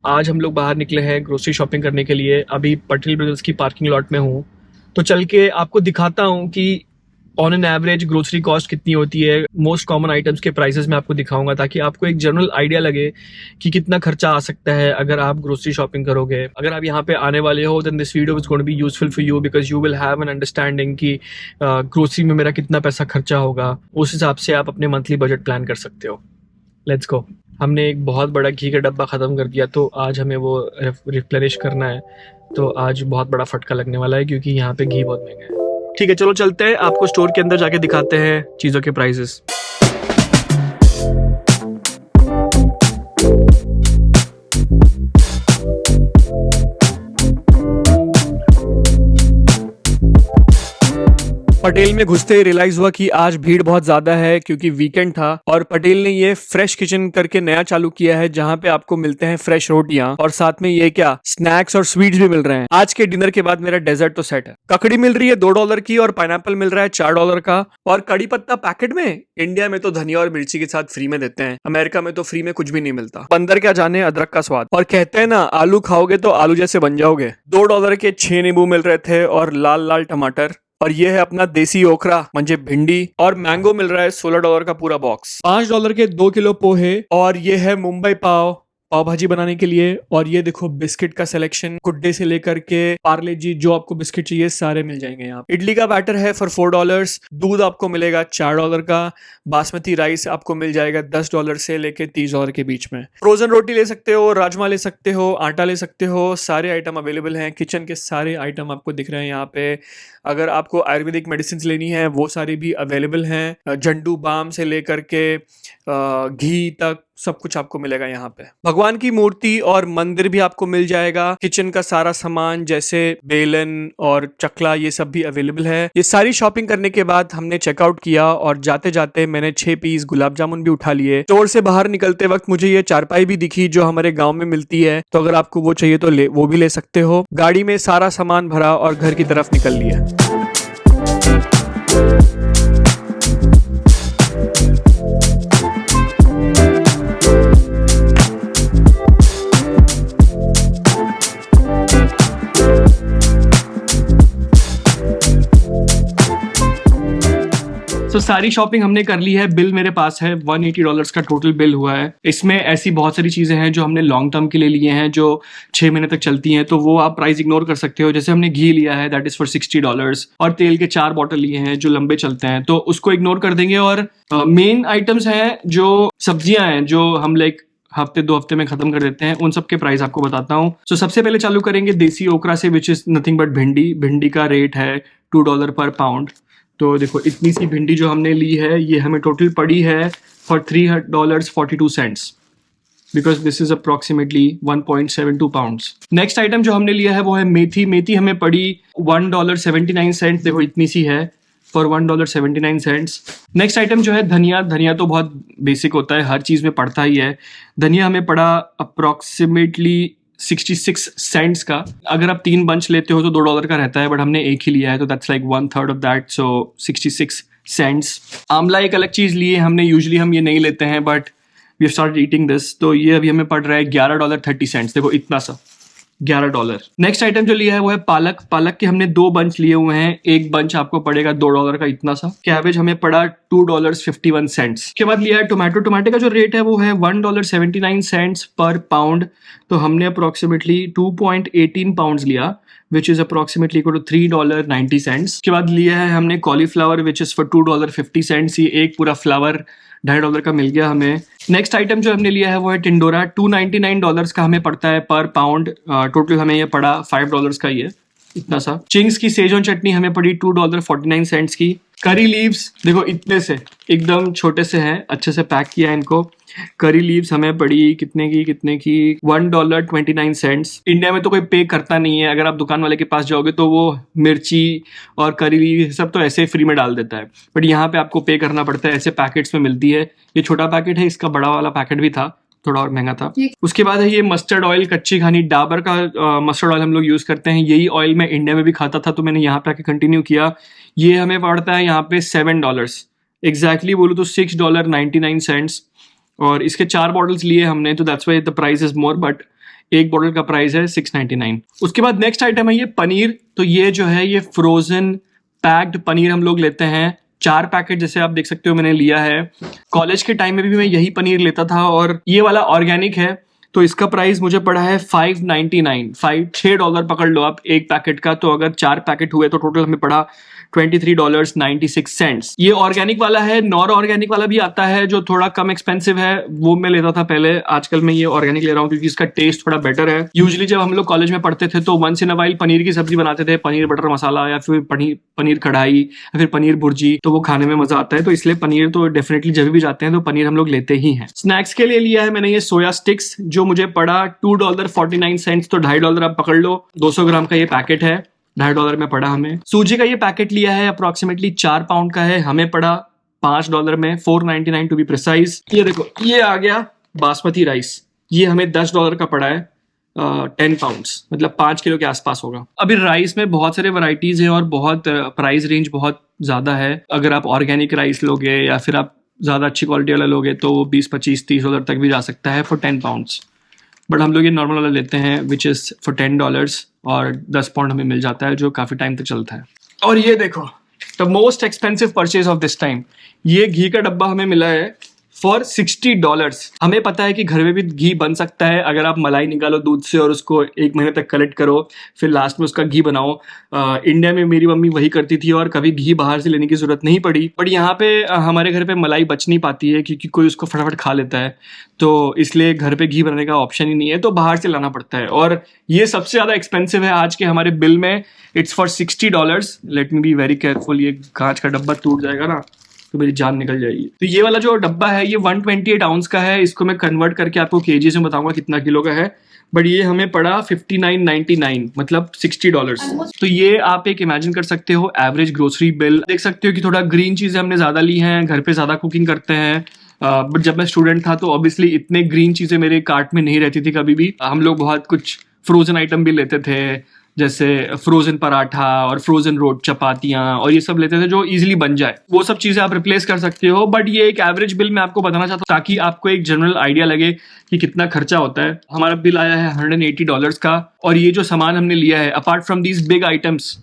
आज हम लोग बाहर निकले हैं ग्रोसरी शॉपिंग करने के लिए। अभी पटेल ब्रदर्स की पार्किंग लॉट में हूँ, तो चल के आपको दिखाता हूँ कि on an average grocery cost कितनी होती है। मोस्ट कॉमन आइटम्स के प्राइसेस मैं आपको दिखाऊंगा ताकि आपको एक जनरल आइडिया लगे कि कितना खर्चा आ सकता है अगर आप ग्रोसरी शॉपिंग करोगे। अगर आप यहाँ पे आने वाले हो then this video is going to be useful for you because you will have an understanding कि ग्रोसरी में मेरा कितना पैसा खर्चा होगा। उस हिसाब से आप अपने मंथली बजट प्लान कर सकते हो। Let's go. हमने एक बहुत बड़ा घी का डब्बा ख़त्म कर दिया, तो आज हमें वो रिप्लेनिश करना है। तो आज बहुत बड़ा फटका लगने वाला है क्योंकि यहाँ पे घी बहुत महंगा है। ठीक है, चलो चलते हैं, आपको स्टोर के अंदर जाके दिखाते हैं चीज़ों के प्राइसेस। पटेल में घुसते ही रियलाइज हुआ कि आज भीड़ बहुत ज्यादा है क्योंकि वीकेंड था और पटेल ने ये फ्रेश किचन करके नया चालू किया है जहाँ पे आपको मिलते हैं फ्रेश रोटियां और साथ में ये क्या स्नैक्स और स्वीट्स भी मिल रहे हैं। आज के डिनर के बाद मेरा डेजर्ट तो सेट है। ककड़ी मिल रही है $2 की और पाइनएप्पल मिल रहा है $4 का और कड़ी पत्ता पैकेट में। इंडिया में तो धनिया और मिर्ची के साथ फ्री में देते हैं, अमेरिका में तो फ्री में कुछ भी नहीं मिलता। बंदर क्या जाने अदरक का स्वाद। और कहते हैं ना आलू खाओगे तो आलू जैसे बन जाओगे। $2 के 6 नींबू मिल रहे थे और लाल लाल टमाटर। और ये है अपना देसी ओखरा म्हणजे भिंडी और मैंगो मिल रहा है $16 का पूरा बॉक्स। $5 के 2 किलो पोहे और ये है मुंबई पाव भाजी बनाने के लिए। और ये देखो बिस्किट का सिलेक्शन, गुड्डे से लेकर के पार्ले जी, जो आपको बिस्किट चाहिए सारे मिल जाएंगे यहाँ। इडली का बैटर है फॉर $4। दूध आपको मिलेगा $4 का। बासमती राइस आपको मिल जाएगा $10 से लेके $30 के बीच में। फ्रोजन रोटी ले सकते हो, राजमा ले सकते हो, आटा ले सकते हो, सारे आइटम अवेलेबल हैं। किचन के सारे आइटम आपको दिख रहे हैं यहाँ पे। अगर आपको आयुर्वेदिक मेडिसिन लेनी है वो सारी भी अवेलेबल हैं। झंडू बाम से लेकर के घी तक सब कुछ आपको मिलेगा यहाँ पे। भगवान की मूर्ति और मंदिर भी आपको मिल जाएगा। किचन का सारा सामान जैसे बेलन और चकला ये सब भी अवेलेबल है। ये सारी शॉपिंग करने के बाद हमने चेकआउट किया और जाते जाते मैंने 6 पीस गुलाब जामुन भी उठा लिए। स्टोर से बाहर निकलते वक्त मुझे ये चारपाई भी दिखी जो हमारे गाँव में मिलती है, तो अगर आपको वो चाहिए तो वो भी ले सकते हो। गाड़ी में सारा सामान भरा और घर की तरफ निकल लिया। तो सारी शॉपिंग हमने कर ली है। बिल मेरे पास है, $180 का टोटल बिल हुआ है। इसमें ऐसी बहुत सारी चीज़ें हैं जो हमने लॉन्ग टर्म के लिए लिए हैं जो 6 महीने तक चलती हैं, तो वो आप प्राइस इग्नोर कर सकते हो। जैसे हमने घी लिया है दैट इज़ फॉर $60 और तेल के 4 बॉटल लिए हैं जो लंबे चलते हैं, तो उसको इग्नोर कर देंगे। और मेन आइटम्स हैं जो सब्जियां हैं जो हम लाइक हफ्ते 2 हफ्ते में खत्म कर देते हैं, उन सब के प्राइस आपको बताता हूँ। तो सबसे पहले चालू करेंगे देसी ओकरा से, विच इज़ नथिंग बट भिंडी। भिंडी का रेट है $2 पर पाउंड। तो देखो इतनी सी भिंडी जो हमने ली है ये हमें टोटल पड़ी है for $3.42 because this is approximately 1.72 pounds. Next item जो हमने लिया है वो है मेथी। मेथी हमें पड़ी $1.79। देखो इतनी सी है फॉर $1.79। नेक्स्ट आइटम जो है धनिया। धनिया तो बहुत बेसिक होता है, हर चीज़ में पड़ता ही है। धनिया हमें पड़ा अप्रॉक्सीमेटली 66 सेंट्स का। अगर आप 3 बंच लेते हो तो $2 का रहता है, बट हमने एक ही लिया है तो that's like 1/3 of that, so 66 cents. आंवला एक अलग चीज़ ली है हमने, यूजुअली हम ये नहीं लेते हैं but we have started eating this, तो ये अभी हमें पड़ रहा है $11.30। देखो इतना सा $11। नेक्स्ट आइटम जो लिया है वो है पालक। पालक के हमने 2 बंच लिए हुए हैं, एक बंच आपको पड़ेगा $2 का इतना सा। कैबेज हमें पड़ा $2.51। के बाद लिया है टोमेटो। टोमेटो का जो रेट है वो है $1.79 पर पाउंड, तो हमने अप्रोक्सीमेटली 2.18 पाउंड लिया which is approximately equal to $3.90। के बाद लिया है हमने कॉलीफ्लावर विच इज फॉर $2.50। ये एक पूरा फ्लावर $2.5 का मिल गया हमें। नेक्स्ट आइटम जो हमने लिया है वो है टिंडोरा। $299 का हमें पड़ता है पर पाउंड। टोटल हमें ये पड़ा $5 का ही है, इतना सा। चिंग्स की सेजोन चटनी हमें पड़ी $2.49 की। करी लीव्स देखो इतने से एकदम छोटे से हैं, अच्छे से पैक किया है इनको। करी लीव्स हमें पड़ी कितने की $1.29। इंडिया में तो कोई पे करता नहीं है, अगर आप दुकान वाले के पास जाओगे तो वो मिर्ची और करी लीव सब तो ऐसे फ्री में डाल देता है, बट यहाँ पे आपको पे करना पड़ता है। ऐसे पैकेट्स में मिलती है। ये छोटा पैकेट है, इसका बड़ा वाला पैकेट भी था, थोड़ा और महंगा था। उसके बाद है ये मस्टर्ड ऑयल, कच्ची घानी। डाबर का मस्टर्ड ऑयल हम लोग यूज करते हैं, यही ऑयल मैं इंडिया में भी खाता था तो मैंने यहाँ पे आके कंटिन्यू किया। ये हमें पड़ता है यहाँ पे $7 एग्जैक्टली बोलूँ तो $6.99। और इसके 4 बॉटल्स लिए हमने, तो that's why the price is more, but एक बॉटल का प्राइस है 699। उसके बाद नेक्स्ट आइटम है ये पनीर। तो ये जो है ये फ्रोजन पैक्ड पनीर हम लोग लेते हैं, 4 पैकेट जैसे आप देख सकते हो मैंने लिया है। कॉलेज के टाइम में भी मैं यही पनीर लेता था और ये वाला ऑर्गेनिक है, तो इसका प्राइस मुझे पड़ा है $5.99। $6 पकड़ लो आप एक पैकेट का, तो अगर 4 पैकेट हुए तो टोटल हमें पड़ा $23.96। ये ऑर्गेनिक वाला है। नॉन ऑर्गेनिक वाला भी आता है जो थोड़ा कम एक्सपेंसिव है, वो मैं लेता था पहले। आजकल मैं ये ऑर्गेनिक ले रहा हूँ क्योंकि इसका टेस्ट थोड़ा बेटर है। यूजुअली जब हम लोग कॉलेज में पढ़ते थे तो once in a while paneer की सब्जी बनाते थे, पनीर बटर मसाला या फिर पनीर कढ़ाई या फिर पनीर भुर्जी, तो वो खाने में मजा आता है। तो इसलिए पनीर तो डेफिनेटली जब भी जाते हैं तो पनीर हम लोग लेते ही हैं। स्नैक्स के लिए लिया है मैंने ये सोया स्टिक्स, जो मुझे पड़ा $2.49, तो $2.50 आप पकड़ लो। 200 ग्राम का ये पैकेट है, $2.50 में पड़ा हमें। सूजी का ये पैकेट लिया है, अप्रोक्सीमेटली 4 पाउंड का है, हमें पड़ा $5 में, $4.99 टू बी प्रिसाइज। ये देखो ये आ गया बासमती राइस, ये हमें $10 का पड़ा है, 10 पाउंड्स, मतलब 5 किलो के आसपास होगा। अभी राइस में बहुत सारे वैरायटीज हैं और बहुत प्राइस रेंज बहुत ज्यादा है। अगर आप ऑर्गेनिक राइस लोगे या फिर आप ज्यादा अच्छी क्वालिटी वाला लोगे तो $20, $25, $30 तक भी जा सकता है फॉर 10 पाउंड्स। बट हम लोग ये नॉर्मल वाला लेते हैं विच इज़ फॉर $10 और 10 पाउंड हमें मिल जाता है, जो काफ़ी टाइम तक चलता है। और ये देखो the most expensive purchase of this time, ये घी का डब्बा हमें मिला है फॉर $60। हमें पता है कि घर में भी घी बन सकता है अगर आप मलाई निकालो दूध से और उसको 1 महीने तक कलेक्ट करो, फिर लास्ट में उसका घी बनाओ। इंडिया में मेरी मम्मी वही करती थी और कभी घी बाहर से लेने की जरूरत नहीं पड़ी। बट यहाँ पे हमारे घर पे मलाई बच नहीं पाती है क्योंकि कोई उसको फटाफट खा लेता है, तो इसलिए घर पे घी बनाने का ऑप्शन ही नहीं है, तो बाहर से लाना पड़ता है। और ये सबसे ज़्यादा एक्सपेंसिव है आज के हमारे बिल में, it's for $60। Let me be very careful, ये कांच का डब्बा टूट जाएगा ना तो मेरी जान निकल जाएगी। तो ये वाला जो डब्बा है ये 128 आउंस का है, इसको मैं कन्वर्ट करके आपको केजी में बताऊंगा कितना किलो का है। बट ये हमें पड़ा $59.99, मतलब $60। तो ये आप एक इमेजिन कर सकते हो एवरेज ग्रोसरी बिल। देख सकते हो कि थोड़ा ग्रीन चीजें हमने ज्यादा ली हैं, घर पे ज्यादा कुकिंग करते हैं। बट जब मैं स्टूडेंट था तो ऑब्वियसली इतने ग्रीन चीजें मेरे कार्ट में नहीं रहती थी कभी भी। हम लोग बहुत कुछ फ्रोजन आइटम भी लेते थे, जैसे फ्रोजन पराठा और फ्रोजन रोट चपातियां और ये सब लेते थे जो इजीली बन जाए। वो सब चीजें आप रिप्लेस कर सकते हो। बट ये एक एवरेज बिल मैं आपको बताना चाहता हूँ ताकि आपको एक जनरल आइडिया लगे कि कितना खर्चा होता है। हमारा बिल आया है $180 का, और ये जो सामान हमने लिया है apart from these big items,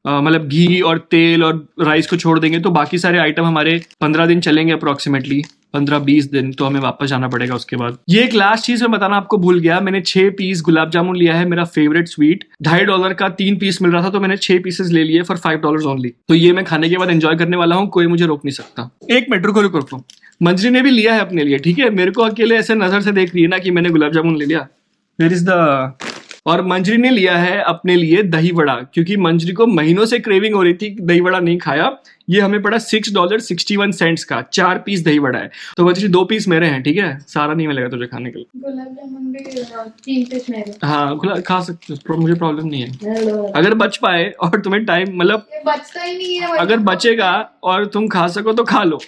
मतलब घी और तेल और राइस को छोड़ देंगे तो बाकी सारे आइटम हमारे 15 दिन चलेंगे, अप्रोक्सीमेटली 15-20 दिन, तो हमें वापस जाना पड़ेगा उसके बाद। ये एक लास्ट चीज मैं बताना आपको भूल गया, मैंने 6 पीस गुलाब जामुन लिया है, मेरा फेवरेट स्वीट। $2.50 का 3 पीस मिल रहा था तो मैंने 6 पीसेस ले लिए फॉर $5 ओनली। तो ये मैं खाने के बाद एंजॉय करने वाला हूँ, कोई मुझे रोक नहीं सकता। एक मिनट रुको, मंजरी ने भी लिया है अपने लिए, ठीक है? मेरे को अकेले ऐसे नजर से देख रही है ना कि मैंने गुलाब जामुन ले लिया। वेयर इज द और मंजरी ने लिया है अपने लिए दही वड़ा, क्योंकि मंजरी को महीनों से क्रेविंग हो रही थी, दही वड़ा नहीं खाया। ये हमें पड़ा $6.61 का, 4 पीस दही वड़ा है। तो मंजरी 2 पीस मेरे हैं, ठीक है? सारा नहीं मिलेगा तुझे खाने के लिए। गुलाब जामुन भी 3 पीस मेरे। हाँ खा सकते हो, मुझे प्रॉब्लम नहीं है अगर बच पाए और तुम्हें टाइम, मतलब बचता ही नहीं है। अगर बचेगा और तुम खा सको तो खा लो,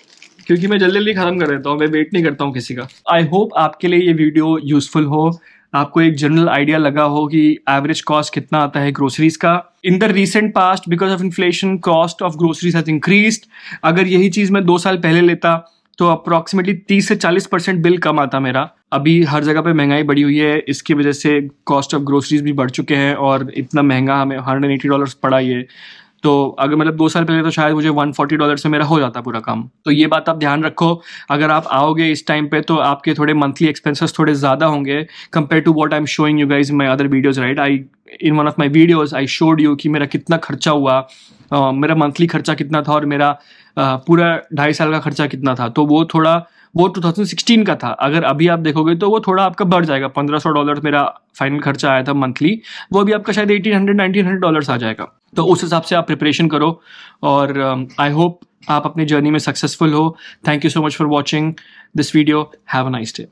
क्योंकि मैं जल्दी जल्दी खत्म कर देता हूँ, मैं वेट नहीं करता हूँ किसी का। आई होप आपके लिए ये वीडियो यूजफुल हो, आपको एक जनरल आइडिया लगा हो कि एवरेज कॉस्ट कितना आता है ग्रोसरीज का। In the recent past because of inflation cost of groceries has increased. अगर यही चीज मैं 2 साल पहले लेता तो अप्रोक्सीमेटली 30 से 40% बिल कम आता मेरा। अभी हर जगह पे महंगाई बढ़ी हुई है, इसकी वजह से कॉस्ट ऑफ ग्रोसरीज भी बढ़ चुके हैं और इतना महंगा हमें $180 पड़ा ये। तो अगर मतलब 2 साल पहले तो शायद मुझे $140 में मेरा हो जाता पूरा काम। तो ये बात आप ध्यान रखो, अगर आप आओगे इस टाइम पे तो आपके थोड़े मंथली एक्सपेंसेस थोड़े ज़्यादा होंगे compare to what I am showing you guys in my other videos, right? I in one of my videos I showed you कि मेरा कितना खर्चा हुआ, मेरा मंथली खर्चा कितना था और मेरा पूरा 2.5 साल का खर्चा कितना था। तो वो 2016 का था। अगर अभी आप देखोगे तो वो थोड़ा आपका बढ़ जाएगा, $1,500 मेरा फाइनल खर्चा आया था मंथली, वो अभी आपका शायद $1,800-$1,900 आ जाएगा। तो उस हिसाब से आप प्रिपरेशन करो और आई होप आप अपनी जर्नी में सक्सेसफुल हो। Thank you so much for watching this video. Have a nice day.